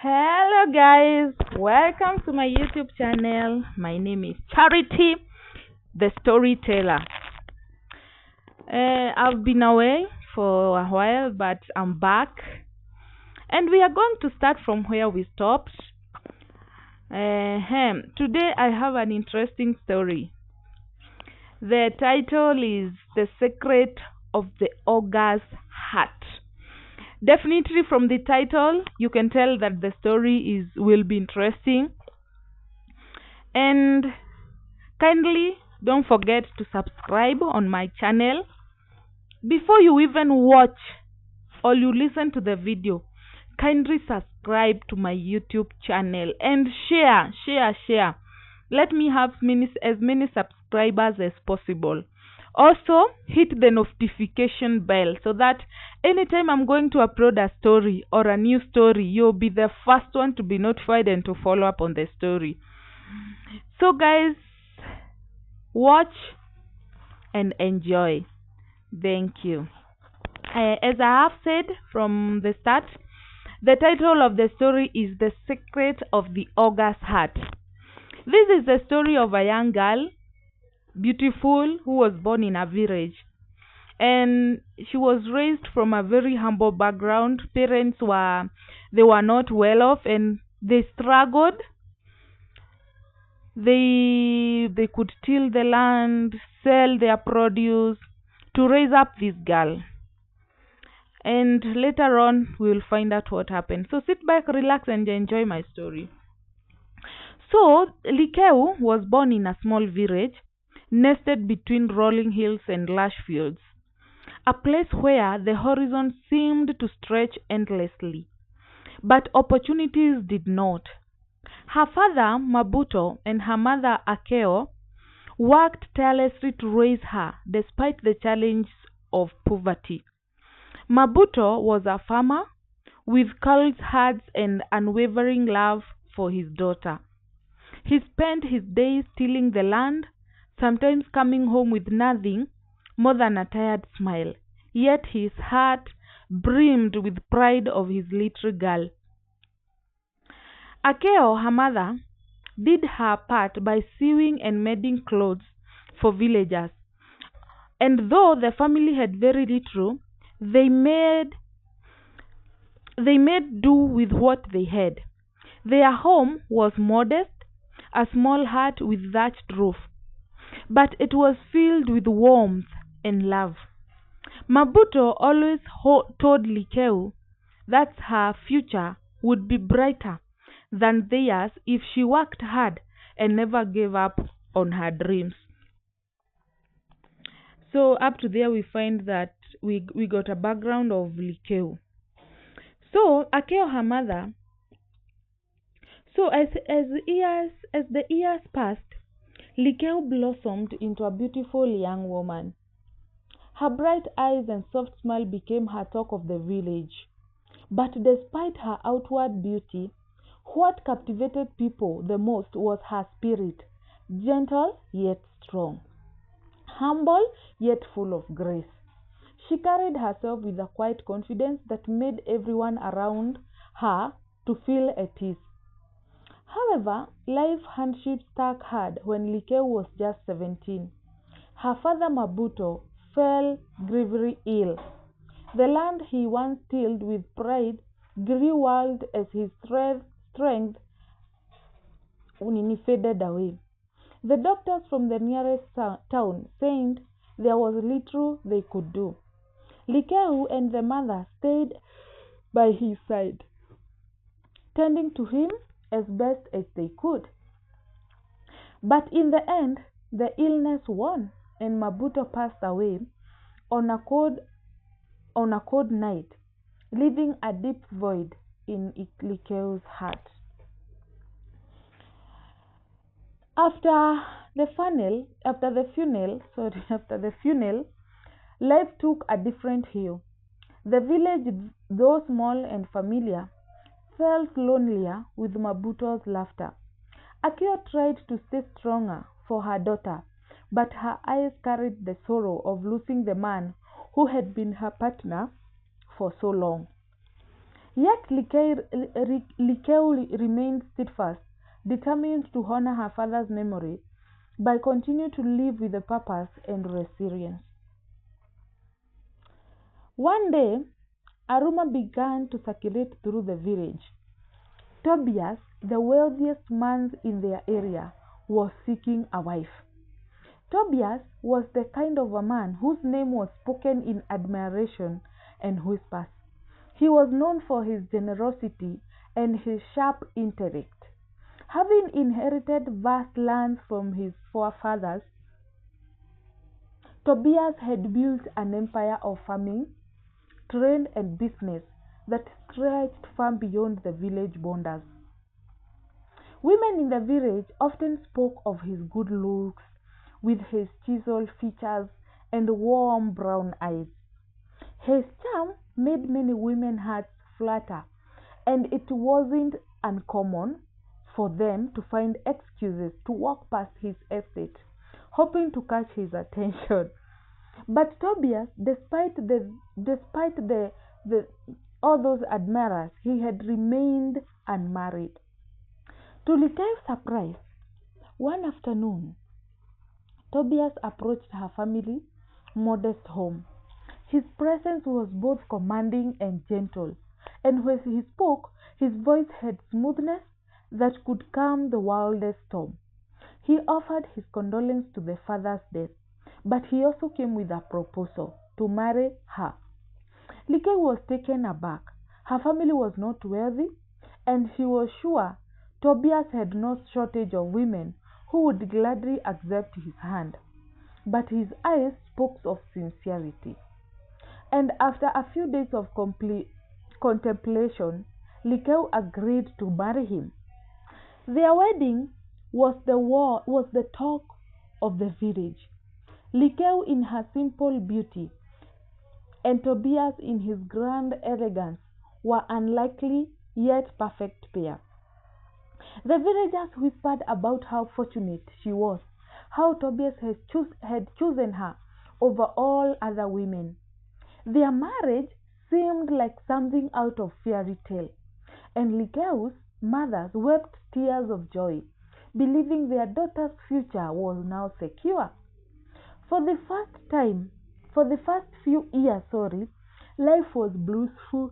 Hello guys, welcome to my YouTube channel. My name is Charity, the storyteller. I've been away for a while, but I'm back, and we are going to start from where we stopped. Today I have an interesting story. The title is The Secret of the Ogre's Heart. Definitely from the title you can tell that the story will be interesting, and kindly don't forget to subscribe on my channel before you even watch or you listen to the video. Kindly subscribe to my YouTube channel and share. Let me have as many subscribers as possible. Also, hit the notification bell so that anytime I'm going to upload a story or a new story, you'll be the first one to be notified and to follow up on the story. So guys, watch and enjoy. Thank you. As I have said from the start, the title of the story is The Secret of the Ogre's Heart. This is the story of a young girl, beautiful, who was born in a village, and she was raised from a very humble background. Parents were not well off, and they struggled. They could till the land, sell their produce to raise up this girl, and later on we will find out what happened. So sit back, relax, and enjoy my story. So Likeu was born in a small village nested between rolling hills and lush fields, a place where the horizon seemed to stretch endlessly, but opportunities did not. Her father, Mabuto, and her mother, Akeo, worked tirelessly to raise her despite the challenge of poverty. Mabuto was a farmer with cows, herds, and unwavering love for his daughter. He spent his days tilling the land, sometimes coming home with nothing more than a tired smile. Yet his heart brimmed with pride of his little girl. Akeo, her mother, did her part by sewing and mending clothes for villagers. And though the family had very little, they made do with what they had. Their home was modest, a small hut with thatched roof, but it was filled with warmth and love. Mabuto always told Likeu that her future would be brighter than theirs if she worked hard and never gave up on her dreams. So up to there we find that we got a background of Likeu. So Akeo, her mother. So as the years passed, Likeu blossomed into a beautiful young woman. Her bright eyes and soft smile became her talk of the village. But despite her outward beauty, what captivated people the most was her spirit, gentle yet strong, humble yet full of grace. She carried herself with a quiet confidence that made everyone around her to feel at ease. However, life hardships struck hard when Likeu was just 17. Her father Mabuto fell gravely ill. The land he once tilled with pride grew wild as his strength faded away. The doctors from the nearest town said there was little they could do. Likeu and the mother stayed by his side, tending to him as best as they could. But in the end, the illness won, and Mabuto passed away on a cold night, leaving a deep void in Likeu's heart. After the funeral, life took a different hue. The village, though small and familiar, felt lonelier with Mabuto's laughter. Akeo tried to stay stronger for her daughter, but her eyes carried the sorrow of losing the man who had been her partner for so long. Yet Likeu remained steadfast, determined to honor her father's memory by continuing to live with a purpose and resilience. One day, a rumor began to circulate through the village. Tobias, the wealthiest man in their area, was seeking a wife. Tobias was the kind of a man whose name was spoken in admiration and whispers. He was known for his generosity and his sharp intellect. Having inherited vast lands from his forefathers, Tobias had built an empire of farming, trade, and business that stretched far beyond the village borders. Women in the village often spoke of his good looks, with his chiseled features and warm brown eyes. His charm made many women's hearts flutter, and it wasn't uncommon for them to find excuses to walk past his estate, hoping to catch his attention. But Tobias, despite all those admirers, he had remained unmarried. To Likeu's surprise, one afternoon, Tobias approached her family's modest home. His presence was both commanding and gentle, and when he spoke, his voice had smoothness that could calm the wildest storm. He offered his condolence to the father's death, but he also came with a proposal to marry her. Likeu was taken aback. Her family was not wealthy, and she was sure Tobias had no shortage of women who would gladly accept his hand. But his eyes spoke of sincerity. And after a few days of contemplation, Likeu agreed to marry him. Their wedding was the talk of the village. Likeu in her simple beauty and Tobias in his grand elegance were unlikely yet perfect pair. The villagers whispered about how fortunate she was, how Tobias had chosen her over all other women. Their marriage seemed like something out of fairy tale, and Likeu's mothers wept tears of joy, believing their daughter's future was now secure. For the first few years, life was blissful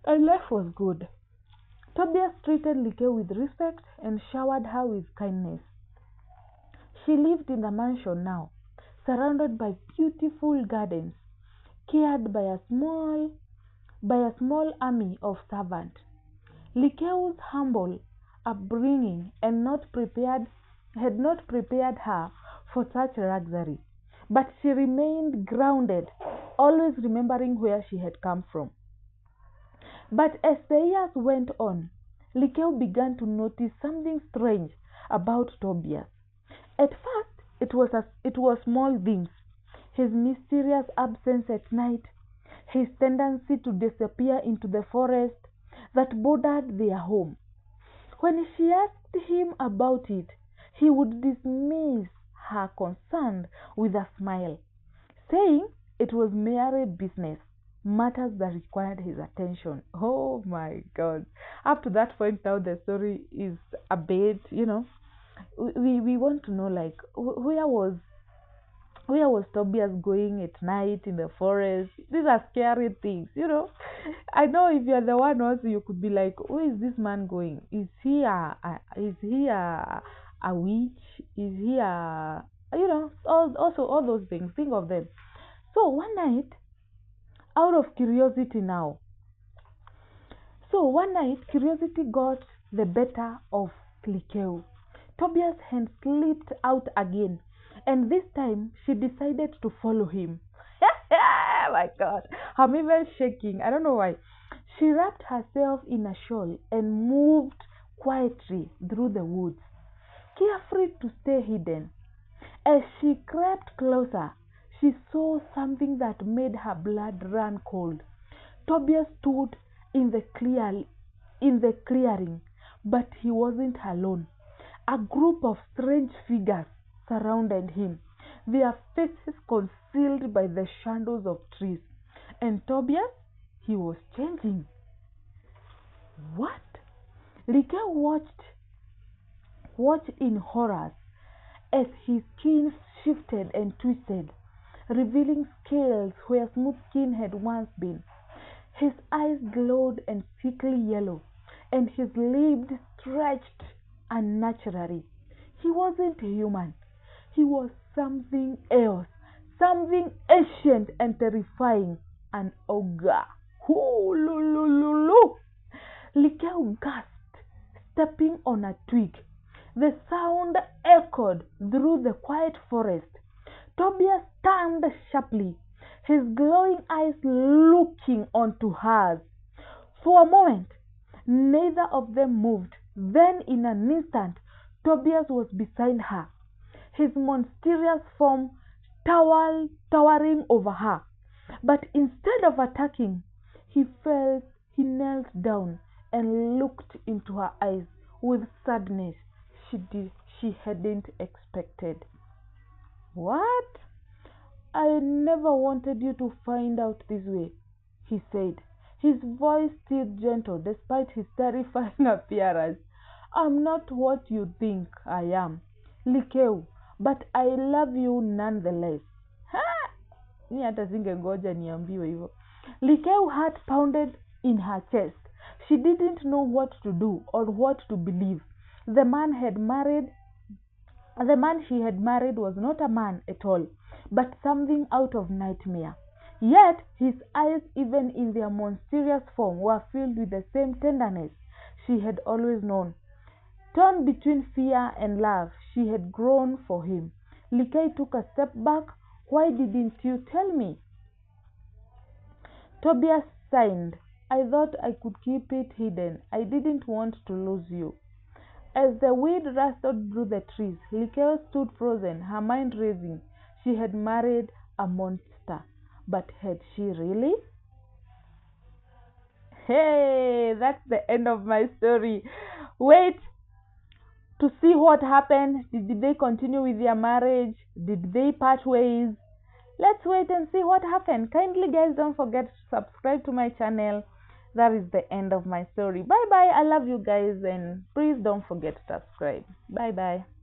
and life was good. Tobias treated Likeu with respect and showered her with kindness. She lived in a mansion now, surrounded by beautiful gardens, cared by a small army of servants. Likeu's humble upbringing had not prepared her for such luxury, but she remained grounded, always remembering where she had come from. But as the years went on, Likeu began to notice something strange about Tobias. At first, it was small things: his mysterious absence at night, his tendency to disappear into the forest that bordered their home. When she asked him about it, he would dismiss her concern with a smile, saying it was mere business, matters that required his attention. Oh my God. Up to that point now, the story is a bit, we want to know, like, where was Tobias going at night in the forest? These are scary things. I know if you're the one also, you could be like, where is this man going? Is he a witch? Is he all those things? Think of them. So one night, out of curiosity now. So one night, curiosity got the better of Likeu. Tobias had slipped out again, and this time she decided to follow him. Oh my God, I'm even shaking. I don't know why. She wrapped herself in a shawl and moved quietly through the woods, carefree to stay hidden. As she crept closer, she saw something that made her blood run cold. Tobias stood in the clearing, but he wasn't alone. A group of strange figures surrounded him, their faces concealed by the shadows of trees. And Tobias, he was changing. What? Likeu watched in horror as his skin shifted and twisted, revealing scales where smooth skin had once been. His eyes glowed and sickly yellow, and his lips stretched unnaturally. He wasn't human. He was something else, something ancient and terrifying, an ogre. Hoo, lo, lo, lo, lo. Likeu gasped, stepping on a twig. The sound echoed through the quiet forest. Tobias turned sharply, his glowing eyes looking onto hers. For a moment, neither of them moved. Then, in an instant, Tobias was beside her, his monstrous form towering over her. But instead of attacking, he knelt down and looked into her eyes with sadness she hadn't expected. What? I never wanted you to find out this way, he said, his voice still gentle despite his terrifying appearance. I'm not what you think I am, Likeu, but I love you nonetheless. Ha! Ni hata singengoja niambiwe hivyo. Likeu's heart pounded in her chest. She didn't know what to do or what to believe. The man she had married was not a man at all, but something out of nightmare. Yet his eyes, even in their monstrous form, were filled with the same tenderness she had always known. Torn between fear and love, she had grown for him. Likeu took a step back. Why didn't you tell me? Tobias sighed. I thought I could keep it hidden. I didn't want to lose you. As the wind rustled through the trees, Likeu stood frozen, her mind racing. She had married a monster. But had she really? Hey, that's the end of my story. Wait to see what happened. Did they continue with their marriage? Did they part ways? Let's wait and see what happened. Kindly, guys, don't forget to subscribe to my channel. That is the end of my story. Bye bye. I love you guys, and please don't forget to subscribe. Bye bye.